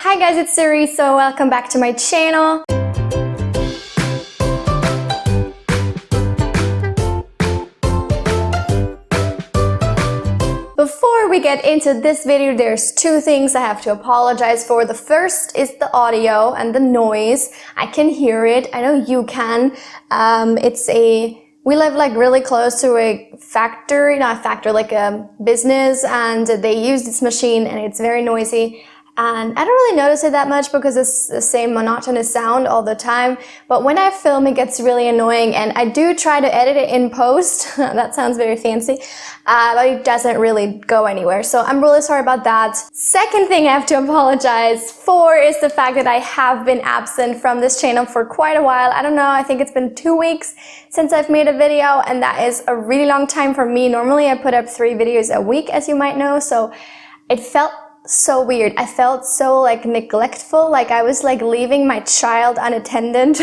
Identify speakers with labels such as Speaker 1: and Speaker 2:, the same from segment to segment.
Speaker 1: Hi guys, it's Sadie, so welcome back to my channel. Before we get into this video, there's two things I have to apologize for. The first is the audio and the noise. I can hear it. I know you can. We live like really close to a factory, not a factory, like a business, and they use this machine and it's very noisy. And I don't really notice it that much because it's the same monotonous sound all the time. But when I film, it gets really annoying, and I do try to edit it in post. That sounds very fancy, but it doesn't really go anywhere. So I'm really sorry about that. Second thing I have to apologize for is the fact that I have been absent from this channel for quite a while. I don't know, I think it's been 2 weeks since I've made a video, and that is a really long time for me. Normally I put up 3 videos a week, as you might know, so it felt so weird. I felt so like neglectful, like I was like leaving my child unattended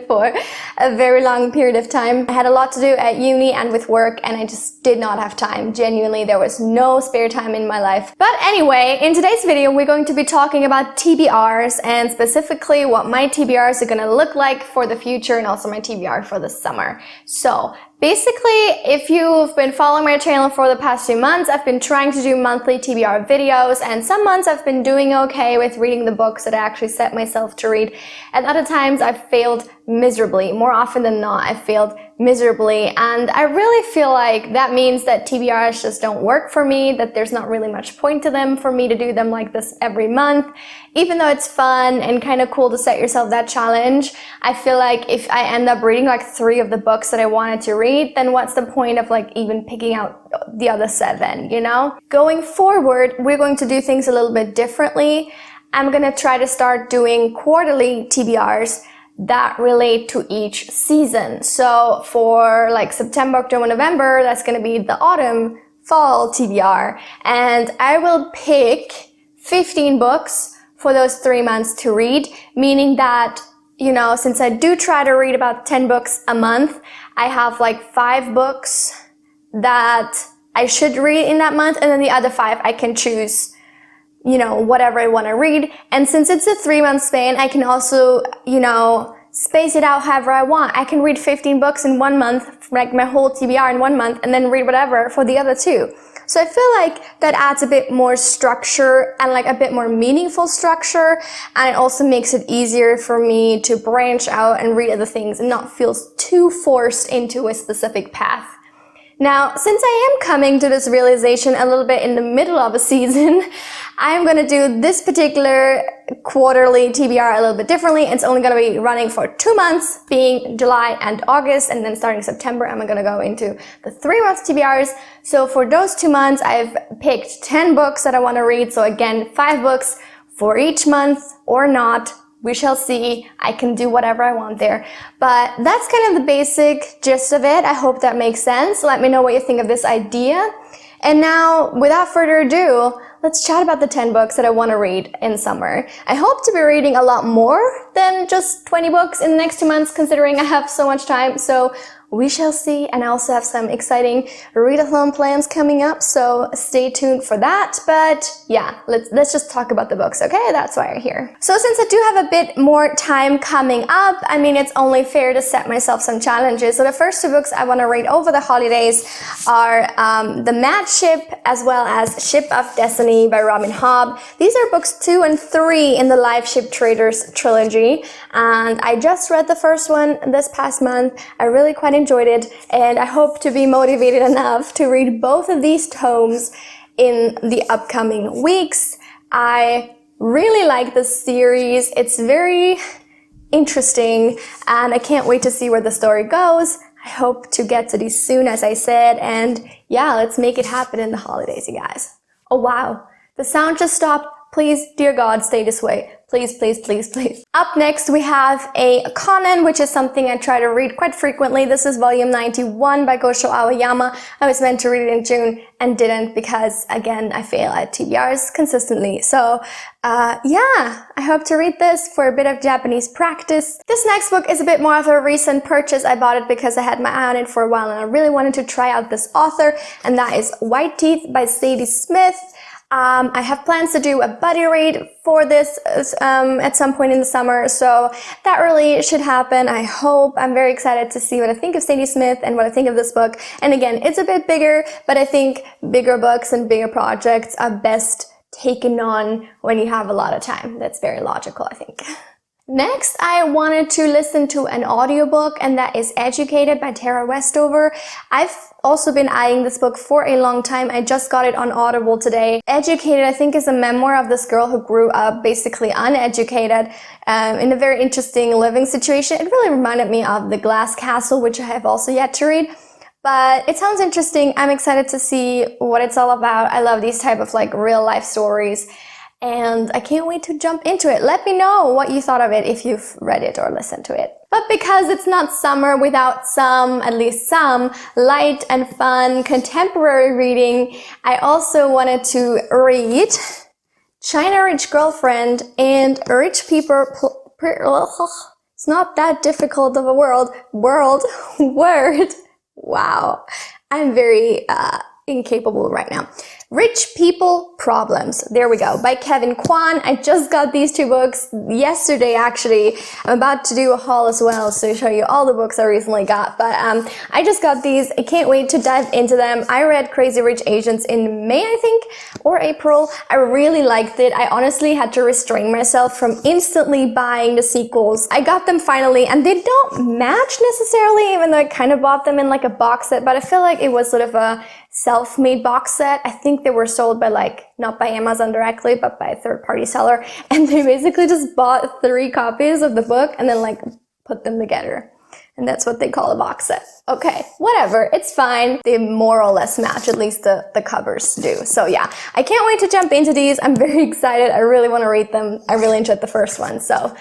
Speaker 1: for a very long period of time. I had a lot to do at uni and with work, and I just did not have time. Genuinely, there was no spare time in my life. But anyway, in today's video, we're going to be talking about TBRs, and specifically what my TBRs are gonna look like for the future, and also my TBR for the summer. So basically, if you've been following my channel for the past few months, I've been trying to do monthly TBR videos, and some months I've been doing okay with reading the books that I actually set myself to read, and other times I've failed miserably. More often than not, I've failed miserably, and I really feel like that means that TBRs just don't work for me, that there's not really much point to them for me to do them like this every month. Even though it's fun and kind of cool to set yourself that challenge, I feel like if I end up reading like 3 of the books that I wanted to read, then what's the point of like even picking out the other 7, you know? Going forward, we're going to do things a little bit differently. I'm gonna try to start doing quarterly TBRs that relate to each season. So for like September, October, November, that's gonna be the autumn, fall TBR. And I will pick 15 books for those 3 months to read, meaning that, you know, since I do try to read about 10 books a month, I have like 5 books that I should read in that month, and then the other 5 I can choose, you know, whatever I want to read. And since it's a 3-month span, I can also, you know, space it out however I want. I can read 15 books in 1 month, like my whole TBR in 1 month, and then read whatever for the other 2. So I feel like that adds a bit more structure and like a bit more meaningful structure, and it also makes it easier for me to branch out and read other things and not feel too forced into a specific path. Now, since I am coming to this realization a little bit in the middle of a season, I'm going to do this particular quarterly TBR a little bit differently. It's only going to be running for 2 months, being July and August, and then starting September, I'm going to go into the 3-month TBRs. So for those 2 months, I've picked 10 books that I want to read. So again, 5 books for each month or not. We shall see. I can do whatever I want there. But that's kind of the basic gist of it. I hope that makes sense. Let me know what you think of this idea. And now, without further ado, let's chat about the 10 books that I want to read in summer. I hope to be reading a lot more than just 20 books in the next 2 months, considering I have so much time. So we shall see, and I also have some exciting read-along plans coming up, so stay tuned for that. But yeah, let's just talk about the books, okay? That's why you're here. So since I do have a bit more time coming up, I mean, it's only fair to set myself some challenges. So the first 2 books I want to read over the holidays are The Mad Ship, as well as Ship of Destiny by Robin Hobb. These are books 2 and 3 in the Life Ship Traders trilogy, and I just read the first one this past month. I really quite enjoyed it, and I hope to be motivated enough to read both of these tomes in the upcoming weeks. I really like this series. It's very interesting, and I can't wait to see where the story goes. I hope to get to these soon, as I said, and yeah, let's make it happen in the holidays, you guys. Oh wow, the sound just stopped. Please, dear God, stay this way. Please, please, please, please. Up next, we have a Conan, which is something I try to read quite frequently. This is volume 91 by Gosho Aoyama. I was meant to read it in June and didn't because, again, I fail at TBRs consistently. So, yeah, I hope to read this for a bit of Japanese practice. This next book is a bit more of a recent purchase. I bought it because I had my eye on it for a while and I really wanted to try out this author, and that is White Teeth by Sadie Smith. I have plans to do a buddy read for this at some point in the summer, so that really should happen. I hope. I'm very excited to see what I think of Sadie Smith and what I think of this book. And again, it's a bit bigger, but I think bigger books and bigger projects are best taken on when you have a lot of time. That's very logical, I think. Next, I wanted to listen to an audiobook, and that is Educated by Tara Westover. I've also been eyeing this book for a long time. I just got it on Audible today. Educated, I think, is a memoir of this girl who grew up basically uneducated in a very interesting living situation. It really reminded me of The Glass Castle, which I have also yet to read. But it sounds interesting. I'm excited to see what it's all about. I love these type of like real life stories. And I can't wait to jump into it. Let me know what you thought of it if you've read it or listened to it. But because it's not summer without some, at least some, light and fun contemporary reading, I also wanted to read China Rich Girlfriend and Rich People... It's not that difficult of a word. Wow. I'm very incapable right now. Rich People Problems. There we go. By Kevin Kwan. I just got these two books yesterday, actually. I'm about to do a haul as well, so show you all the books I recently got. But I just got these. I can't wait to dive into them. I read Crazy Rich Asians in May, I think, or April. I really liked it. I honestly had to restrain myself from instantly buying the sequels. I got them finally, and they don't match necessarily, even though I kind of bought them in like a box set, but I feel like it was sort of a self-made box set. I think they were sold by not by Amazon directly, but by a third-party seller. And they basically just bought 3 copies of the book and then put them together. And that's what they call a box set. Okay, whatever, it's fine. They more or less match, at least the covers do. So yeah, I can't wait to jump into these. I'm very excited. I really want to read them. I really enjoyed the first one, so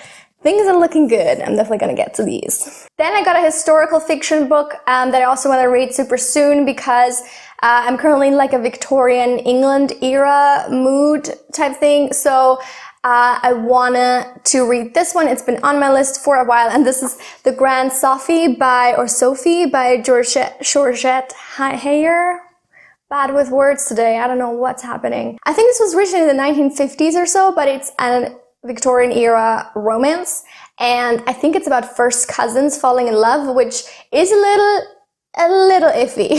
Speaker 1: things are looking good. I'm definitely going to get to these. Then I got a historical fiction book that I also want to read super soon because I'm currently in like a Victorian England era mood type thing. So I wanted to read this one. It's been on my list for a while, and this is The Grand Sophie by Georgette Heyer. Bad with words today. I don't know what's happening. I think this was written in the 1950s or so, but it's an Victorian era romance, and I think it's about first cousins falling in love, which is a little iffy.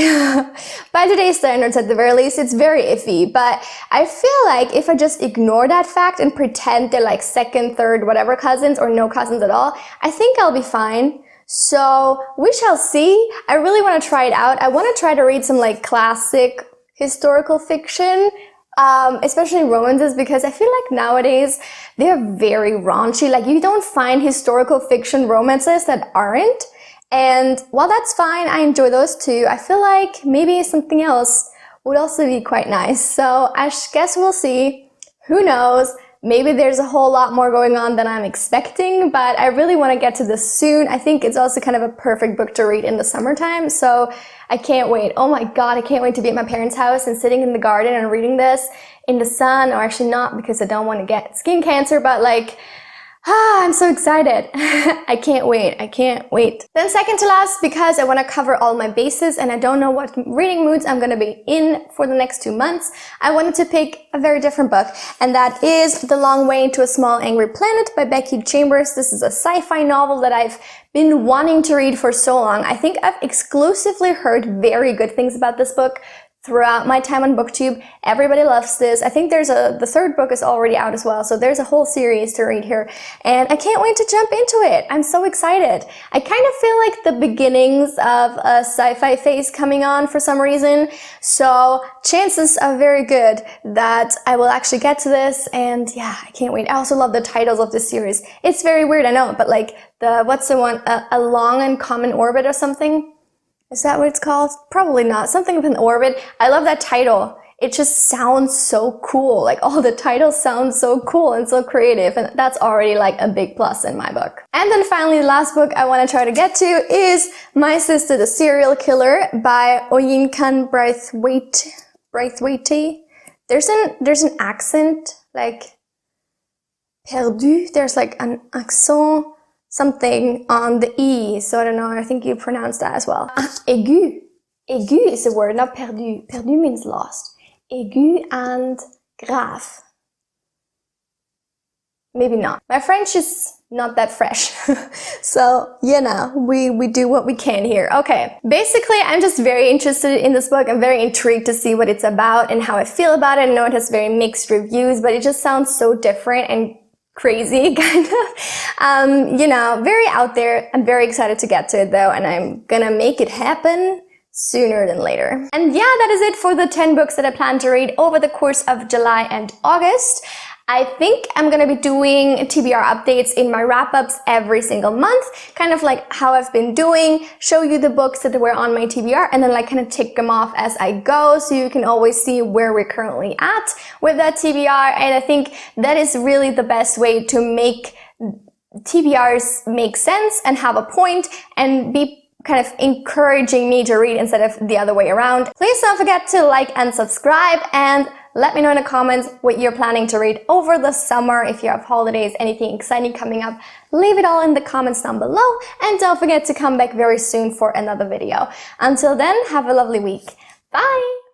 Speaker 1: By today's standards, at the very least, it's very iffy, but I feel like if I just ignore that fact and pretend they're like second, third, whatever cousins or no cousins at all, I think I'll be fine. So we shall see. I really want to try it out. I want to try to read some like classic historical fiction, especially romances, because I feel like nowadays they're very raunchy. Like, you don't find historical fiction romances that aren't. And while that's fine, I enjoy those too. I feel like maybe something else would also be quite nice. So I guess we'll see. Who knows? Maybe there's a whole lot more going on than I'm expecting, but I really want to get to this soon. I think it's also kind of a perfect book to read in the summertime, so I can't wait. Oh my god, I can't wait to be at my parents' house and sitting in the garden and reading this in the sun, or actually not, because I don't want to get skin cancer, but I'm so excited. I can't wait. I can't wait. Then second to last, because I want to cover all my bases and I don't know what reading moods I'm going to be in for the next 2 months, I wanted to pick a very different book, and that is The Long Way to a Small Angry Planet by Becky Chambers. This is a sci-fi novel that I've been wanting to read for so long. I think I've exclusively heard very good things about this book throughout my time on BookTube. Everybody loves this. I think the third book is already out as well, so there's a whole series to read here, and I can't wait to jump into it. I'm so excited. I kind of feel like the beginnings of a sci-fi phase coming on for some reason, so chances are very good that I will actually get to this, and yeah, I can't wait. I also love the titles of this series. It's very weird, I know, but what's the one? A Long and Common Orbit or something? Is that what it's called? Probably not. Something with an orbit. I love that title. It just sounds so cool. Like, all the titles sound so cool and so creative, and that's already like a big plus in my book. And then finally, the last book I want to try to get to is My Sister the Serial Killer by Oyinkan Braithwaite. There's an accent, like perdu. There's like an accent something on the E, so I don't know, I think you pronounce that as well. Aigu. Aigu is a word, not perdu. Perdu means lost. Aigu and Graf. Maybe not. My French is not that fresh. So, you know, we do what we can here. Okay. Basically, I'm just very interested in this book. I'm very intrigued to see what it's about and how I feel about it. I know it has very mixed reviews, but it just sounds so different and crazy, kind of. You know, very out there. I'm very excited to get to it though, and I'm gonna make it happen sooner than later. And yeah, that is it for the 10 books that I plan to read over the course of July and August. I think I'm gonna be doing TBR updates in my wrap-ups every single month, kind of like how I've been doing, show you the books that were on my TBR, and then like kind of tick them off as I go, so you can always see where we're currently at with that TBR. And I think that is really the best way to make TBRs make sense and have a point and be kind of encouraging me to read instead of the other way around. Please don't forget to like and subscribe, and let me know in the comments what you're planning to read over the summer. If you have holidays, anything exciting coming up, leave it all in the comments down below, and don't forget to come back very soon for another video. Until then, have a lovely week. Bye!